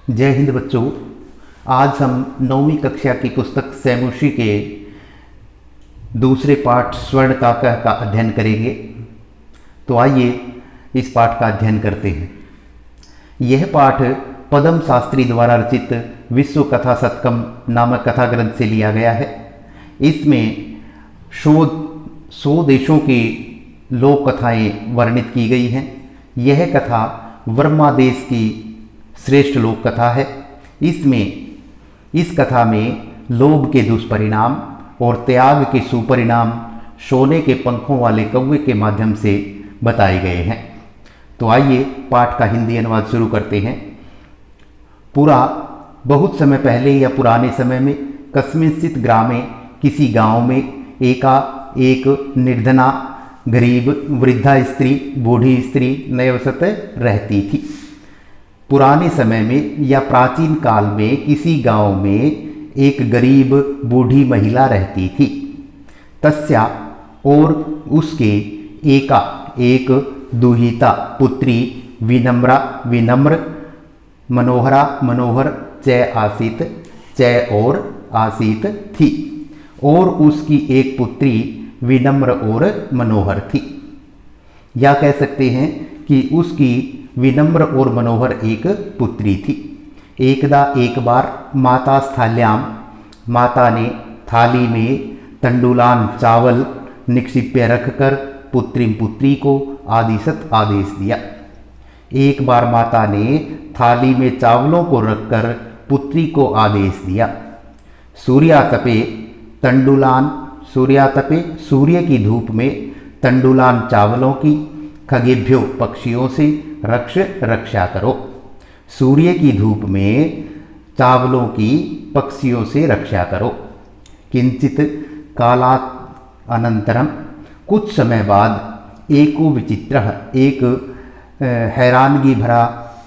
जय हिंद बच्चों। आज हम 9वीं कक्षा की पुस्तक सैमुषी के दूसरे पाठ स्वर्ण काका का अध्ययन करेंगे। तो आइए इस पाठ का अध्ययन करते हैं। यह पाठ पद्म शास्त्री द्वारा रचित विश्व कथा शतकम नामक कथा ग्रंथ से लिया गया है। इसमें 100 देशों की लोक कथाएँ वर्णित की गई हैं। यह कथा वर्मा देश की श्रेष्ठ लोक कथा है। इस कथा में लोभ के दुष्परिणाम और त्याग के सुपरिणाम सोने के पंखों वाले कौवे के माध्यम से बताए गए हैं। तो आइए पाठ का हिंदी अनुवाद शुरू करते हैं। बहुत समय पहले या पुराने समय में कस्मिंश्चित् ग्रामे किसी गांव में एक निर्धना गरीब वृद्धा स्त्री बूढ़ी स्त्री नवसत रहती थी। पुराने समय में या प्राचीन काल में किसी गांव में एक गरीब बूढ़ी महिला रहती थी। तस्या और उसके एक दुहिता पुत्री विनम्र मनोहर च और आसीत थी, और उसकी एक पुत्री विनम्र और मनोहर थी। या कह सकते हैं कि उसकी विनम्र और मनोहर एक पुत्री थी। एक बार माता ने थाली में तंडुलान चावल निक्षिप्य रखकर पुत्री को आदिशत आदेश दिया। एक बार माता ने थाली में चावलों को रखकर पुत्री को आदेश दिया। सूर्य की धूप में तंडुलान चावलों की खगेभ्यो पक्षियों से रक्षा करो। सूर्य की धूप में चावलों की पक्षियों से रक्षा करो। किंचित कालात् अनंतरम, कुछ समय बाद एको विचित्रः, एक हैरानगी भरा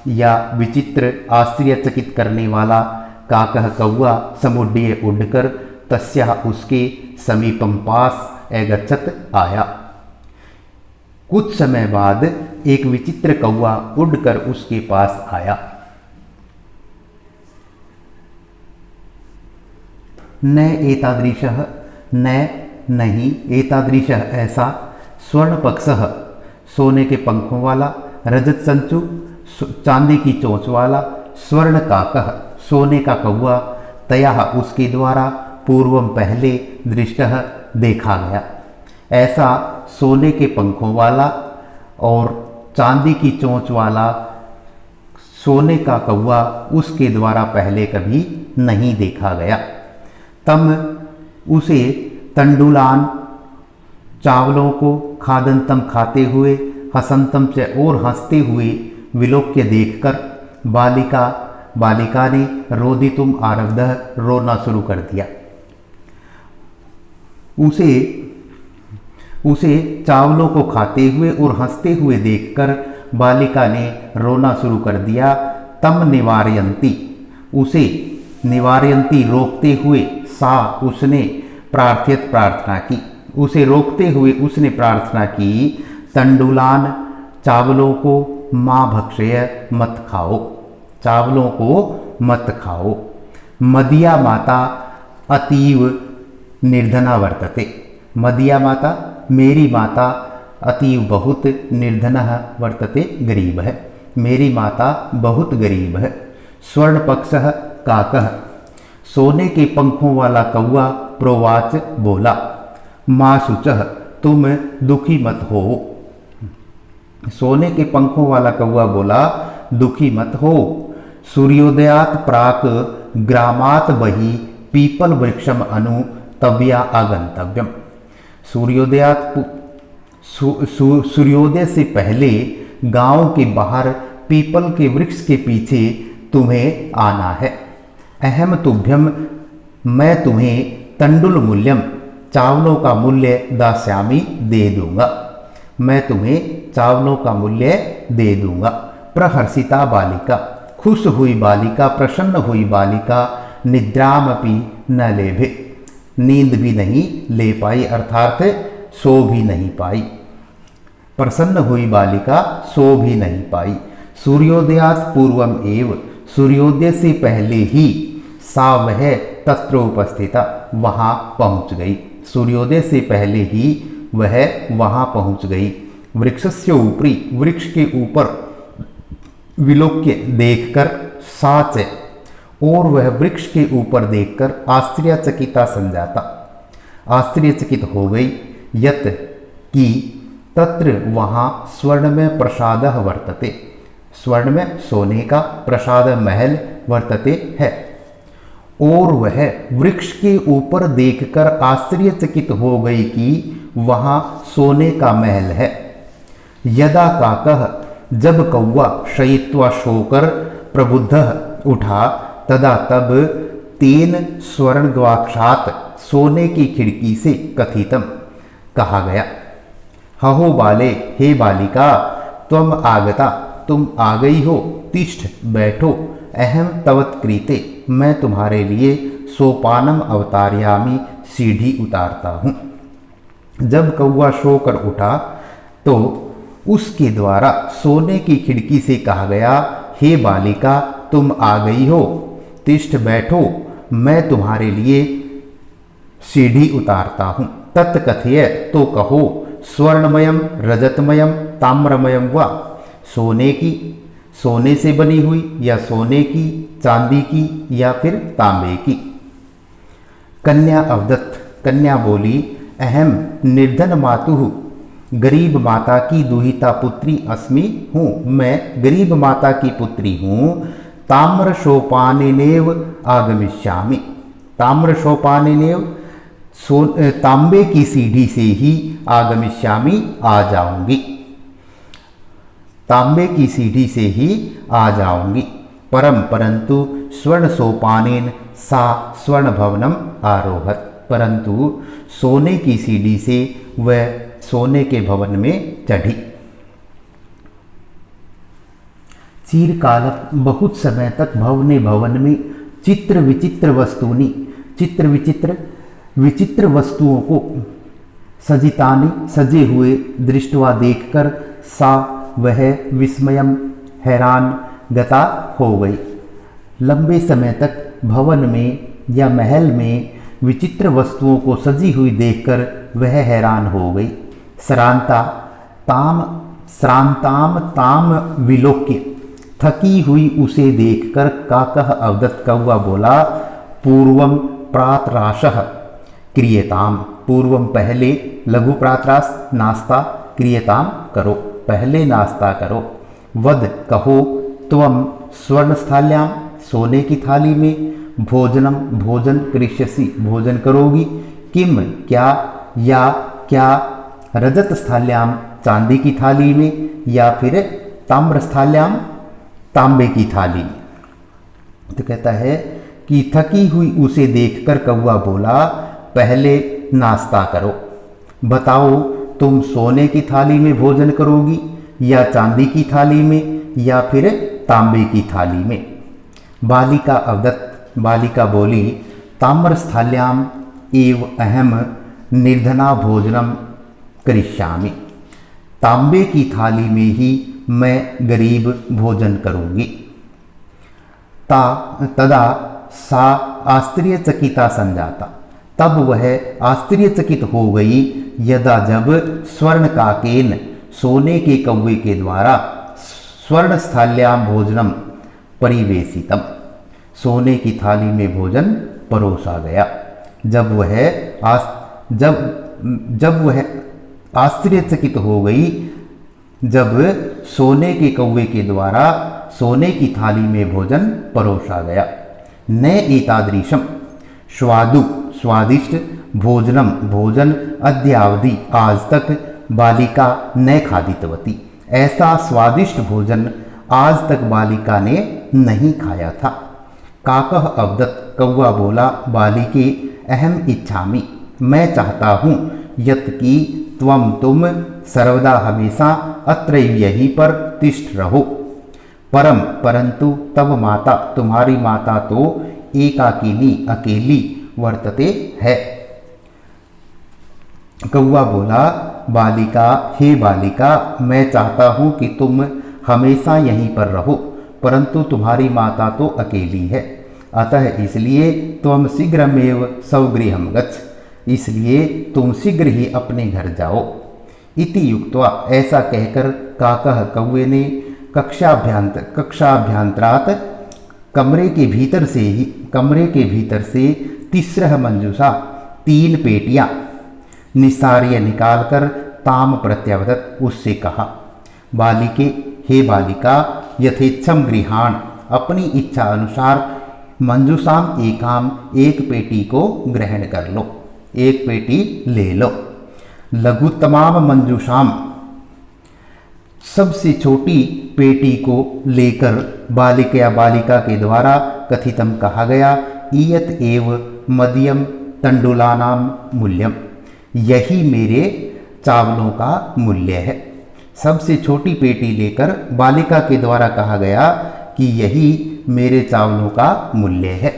या विचित्र आश्चर्यचकित करने वाला काकः कौवा समुड्डीय उड़कर तस्या उसके समीपम पास अगच्छत आया। कुछ समय बाद एक विचित्र कौवा उड़कर उसके पास आया। नहीं एतादृशः ऐसा, स्वर्णपक्षः सोने के पंखों वाला, रजत संचु चांदी की चोंच वाला, स्वर्ण काकः सोने का कौवा, तया उसके द्वारा पूर्वम पहले दृष्टः देखा गया। ऐसा सोने के पंखों वाला और चांदी की चोंच वाला सोने का कौवा उसके द्वारा पहले कभी नहीं देखा गया। तम उसे तंडुलान चावलों को खादंतम खाते हुए हसंतम से और हंसते हुए विलोक्य देखकर बालिका ने रोदितुम आरब्धः, रोना शुरू कर दिया। उसे चावलों को खाते हुए और हंसते हुए देखकर बालिका ने रोना शुरू कर दिया। तम निवारयंती, उसे निवारयंती रोकते हुए, सा उसने प्रार्थना की, उसे रोकते हुए उसने प्रार्थना की, तंडुलान चावलों को माँ भक्षय मत खाओ, चावलों को मत खाओ। मदिया माता अतीव निर्धना वर्तते, मदिया माता मेरी माता अतीव बहुत निर्धनः वर्तते गरीब है, मेरी माता बहुत गरीब है। स्वर्ण पक्षः काकः, सोने के पंखों वाला कौवा प्रोवाच बोला, माँ शुचः तुम दुखी मत हो। सोने के पंखों वाला कौवा बोला दुखी मत हो। सूर्योदयात प्राक ग्रामात बहि पीपल वृक्षम अनु तव्या आगंतव्यम, सूर्योदय से पहले गांव के बाहर पीपल के वृक्ष के पीछे तुम्हें आना है। अहम तुभ्यम, मैं तुम्हें तंडुल मूल्यम चावलों का मूल्य दास्यामी दे दूंगा, मैं तुम्हें चावलों का मूल्य दे दूंगा। प्रहर्षिता बालिका, खुश हुई बालिका, प्रसन्न हुई बालिका, निद्रामपि न लेभे, नींद भी नहीं ले पाई, अर्थात सो भी नहीं पाई। प्रसन्न हुई बालिका सो भी नहीं पाई। सूर्योदयात पूर्वम एव, सूर्योदय से पहले ही सा वह तत्र उपस्थिता वहां पहुंच गई। सूर्योदय से पहले ही वह वहां पहुंच गई। वृक्षस्य ऊपरी वृक्ष के ऊपर विलोक्य देखकर सा च और वह वृक्ष के ऊपर देखकर आश्चर्यचकिता संजाता आश्चर्यचकित हो गई। यत कि तत्र वहाँ स्वर्ण में प्रसाद वर्तते स्वर्ण में सोने का प्रसाद महल वर्तते है। और वह वृक्ष के ऊपर देखकर आश्चर्यचकित हो गई कि वहाँ सोने का महल है। यदा काकः जब कौवा शयित्वा सोकर प्रबुद्ध उठा तदा तब तेन स्वर्णग्वाक्षात सोने की खिड़की से कथितम कहा गया। हहो बाले हे बालिका त्वम आगता तुम आ गई हो। तिष्ठ बैठो अहम तवत कृते मैं तुम्हारे लिए सोपानम अवतारयामी सीढ़ी उतारता हूँ। जब कौवा सोकर उठा तो उसके द्वारा सोने की खिड़की से कहा गया, हे बालिका तुम आ गई हो, तिष्ठ बैठो मैं तुम्हारे लिए सीढ़ी उतारता हूँ। तत्कथय तो कहो, स्वर्णमयम रजतमयम ताम्रमयम व सोने से बनी हुई या सोने की, चांदी की या फिर तांबे की। कन्या अवदत्त कन्या बोली, अहम निर्धन मातुः गरीब माता की दुहिता पुत्री अस्मि हूँ, मैं गरीब माता की पुत्री हूँ। ताम्र सोपानेनेव आगमिष्यामि ताम्र सोपानेनेव तांबे की सीढ़ी से ही आगमिष्यामि आ जाऊंगी तांबे की सीढ़ी से ही आ जाऊंगी। परंतु स्वर्ण सोपानेन सा स्वर्ण भवनम आरोहत परंतु सोने की सीढ़ी से वह सोने के भवन में चढ़ी। चिरकाल बहुत समय तक भवन में चित्र विचित्र वस्तुओं को सजितानि सजे हुए दृष्टवा देखकर सा वह विस्मयम हैरान गता हो गई। लंबे समय तक भवन में या महल में विचित्र वस्तुओं को सजी हुई देखकर वह हैरान हो गई। श्रांताम ताम विलोक्य थकी हुई उसे देखकर काकः अवदत् कौवा बोला, पूर्वम प्रातराशः क्रियताम पूर्वम पहले लघु प्रातराश नास्ता क्रियताम करो पहले नाश्ता करो। वद कहो, त्वम स्वर्णस्थाल्यां सोने की थाली में भोजन करिष्यसि भोजन करोगी। किम क्या या क्या रजत स्थाल्यां चांदी की थाली में या फिर ताम्रस्थाल्यां तांबे की थाली में। तो कहता है कि थकी हुई उसे देखकर कौवा बोला, पहले नाश्ता करो, बताओ तुम सोने की थाली में भोजन करोगी या चांदी की थाली में या फिर तांबे की थाली में। बालिका अवदत्त बालिका बोली, ताम्रस्थाल्याम एव अहम निर्धना भोजनम करिष्यामि तांबे की थाली में ही मैं गरीब भोजन करूंगी। तदा सा आश्चर्यचकिता संजाता तब वह आश्चर्यचकित हो गई। यदा जब स्वर्ण काकेन सोने के कौवे के द्वारा स्वर्णस्थाल्यां भोजनम परिवेशितम सोने की थाली में भोजन परोसा गया। जब वह आश्चर्यचकित हो गई जब सोने के कौवे के द्वारा सोने की थाली में भोजन परोसा गया। न एतादृशम स्वादिष्ट भोजन अद्यावधि आज तक बालिका न खादितवती ऐसा स्वादिष्ट भोजन आज तक बालिका ने नहीं खाया था। काकः अवदत् कौवा बोला, बालिके अहम इच्छामि मैं चाहता हूँ, यत् कि तुम सर्वदा हमेशा अत्रैव यहीं पर तिष्ठ रहो। परंतु तब माता तुम्हारी माता तो एकाकिनी अकेली वर्तते है। कौवा बोला, बालिका हे बालिका मैं चाहता हूँ कि तुम हमेशा यहीं पर रहो, परंतु तुम्हारी माता तो अकेली है, अतः इसलिए त्वं शीघ्रमेव स्वगृहं गच्छ, इसलिए तुम शीघ्र ही अपने घर जाओ। इति युक्त्वा, ऐसा कहकर काकः कौवे ने कक्षाभ्यंतरात् कमरे के भीतर से तिस्रः मंजूषा 3 पेटियां निस्सार्य निकालकर ताम प्रत्यावदत्, उससे कहा, बालिके, हे बालिका, यथेच्छम गृहाण, अपनी इच्छा अनुसार मंजूषाम एकाम, एक पेटी को ग्रहण कर लो, एक पेटी ले लो। लघुत्तमाम मंजूषाम, सबसे छोटी पेटी को लेकर बालिका के द्वारा कथितम कहा गया, इयत एव मध्यम तंडुलानाम मूल्यम, यही मेरे चावलों का मूल्य है। सबसे छोटी पेटी लेकर बालिका के द्वारा कहा गया कि यही मेरे चावलों का मूल्य है।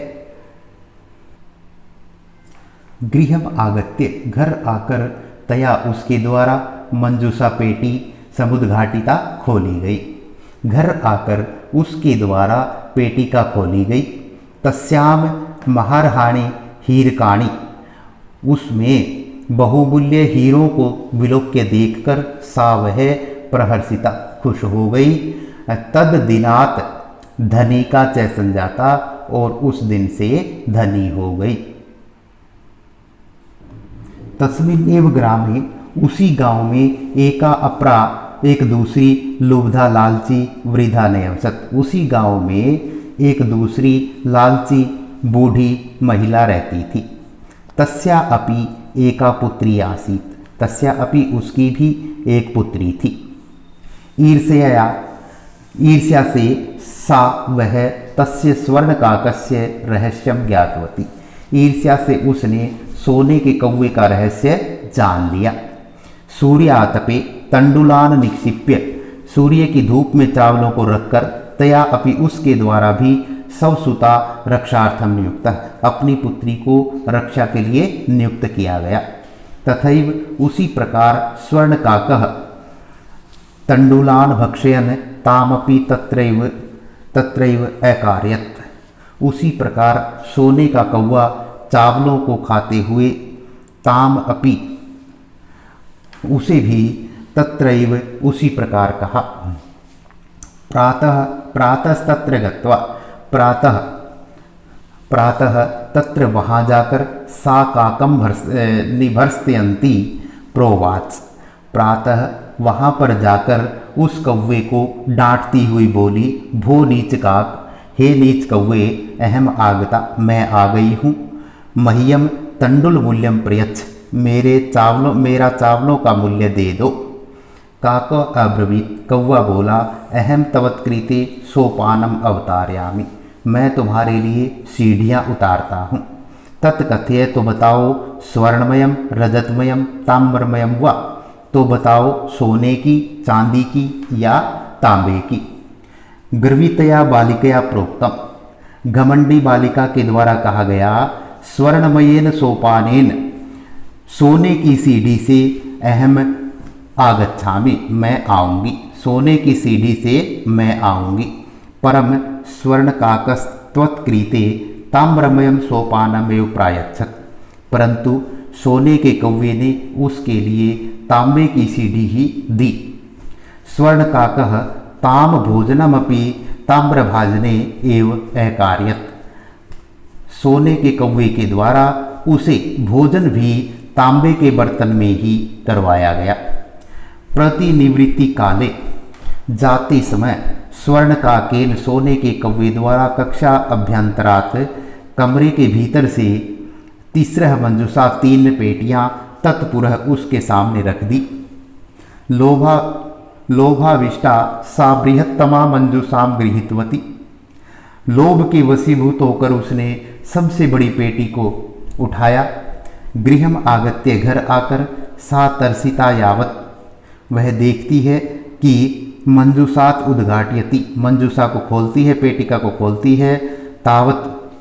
गृहम आगत्य, घर आकर, तया उसके द्वारा मंजूषा पेटी समुद्घाटिता खोली गई, घर आकर उसके द्वारा पेटिका खोली गई। तस्याम महारहाणि हीरकाणि, उसमें बहुमूल्य हीरों को विलोक्य देखकर सा वह प्रहर्षिता, खुश हो गई। तद दिनात धनी का च संजाता, और उस दिन से धनी हो गई। तस्मिन् एव ग्रामे, उसी गांव में, एका अपरा, एक दूसरी लुब्धा लालची वृद्धा नयवसत, उसी गांव में एक दूसरी लालची बूढ़ी महिला रहती थी। तस्या अपि एका पुत्री आसीत, तस्या अपि उसकी भी एक पुत्री थी। ईर्ष्या से सा वह तस्य स्वर्ण काकस्य रहस्यम ज्ञातवती, ईर्ष्या से उसने सोने के कौवे का रहस्य जान लिया। सूर्यातपे तंडुलान निक्षिप्य, सूर्य की धूप में चावलों को रखकर, तया अपि उसके द्वारा भी स्वसुता रक्षार्थम नियुक्त, अपनी पुत्री को रक्षा के लिए नियुक्त किया गया। तथैव उसी प्रकार स्वर्ण काकः तंडुलान भक्षयन तामपि तत्रैव अकार्यत, उसी प्रकार सोने का कौवा चावलों को खाते हुए ताम अपि, उसे भी तत्रैव, उसी प्रकार कहा। प्रातस्तत्र गत्वा, प्रातः तत्र वहाँ जाकर सा काकम निभर्स्तयन्ती प्रोवाच, प्रातः वहाँ पर जाकर उस कौवे को डांटती हुई बोली, भो नीच काक, हे नीच कौवे, अहम आगता, मैं आ गई हूँ। मह्यम तंडुल मूल्यम प्रयच्छ, मेरा चावलों का मूल्य दे दो। काक अब्रवीत, कौवा बोला, अहम तवत्कृते सोपानम अवतारयामि, मैं तुम्हारे लिए सीढ़ियाँ उतारता हूँ। तत्कथय, तो बताओ, स्वर्णमयम रजतमयम ताम्रमयम वा, तो बताओ सोने की, चांदी की या तांबे की। गर्वितया बालिकया प्रोक्तम, घमंडी बालिका के द्वारा कहा गया, स्वर्णमयेन सोपानेन, सोने की सीढ़ी से, अहम आगच्छामि, मैं आऊँगी, सोने की सीढ़ी से मैं आऊँगी। परम स्वर्ण काकस्त्वत्कृते ताम्रमयम सोपानमेव प्रायच्छत, परंतु सोने के कौवे ने उसके लिए तांबे की सीढ़ी ही दी। स्वर्ण काकः ताम भोजनमपि ताम्रभाजने एव अकार्यत, सोने के कौवे के द्वारा उसे भोजन भी तांबे के बर्तन में ही करवाया गया। प्रतिनिवृत्ति काले, जाते समय, स्वर्ण काकेन, सोने के कौवे द्वारा कक्षा अभ्यंतरात, कमरे के भीतर से, तीसरह मंजूषा 3 पेटियां तत्पुरः उसके सामने रख दी। लोभाविष्टा सा बृहत्तमा मंजूषाम गृहीतवती, लोभ के वशीभूत होकर उसने सबसे बड़ी पेटी को उठाया। गृहम आगत्य, घर आकर, सा तरसिता यावत, वह देखती है कि मंजूषात उद्घाटयति, मंजूषा को खोलती है, पेटिका को खोलती है। तावत,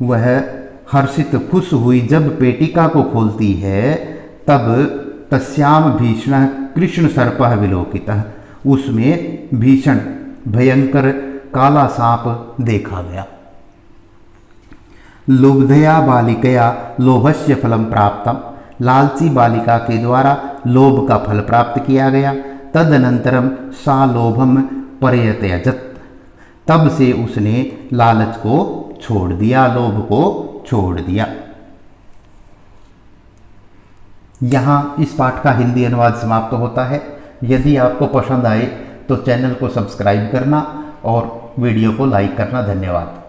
वह हर्षित खुश हुई जब पेटिका को खोलती है, तब तस्याम भीषण कृष्ण सर्पः विलोकितः, उसमें भीषण भयंकर काला सांप देखा गया। लुब्धया बालिकया लोभस्य फलम प्राप्तम, लालची बालिका के द्वारा लोभ का फल प्राप्त किया गया। तदनंतरम सा लोभम पर्यत्यजत, तब से उसने लालच को छोड़ दिया, लोभ को छोड़ दिया। यहाँ इस पाठ का हिंदी अनुवाद समाप्त होता है। यदि आपको पसंद आए तो चैनल को सब्सक्राइब करना और वीडियो को लाइक करना। धन्यवाद।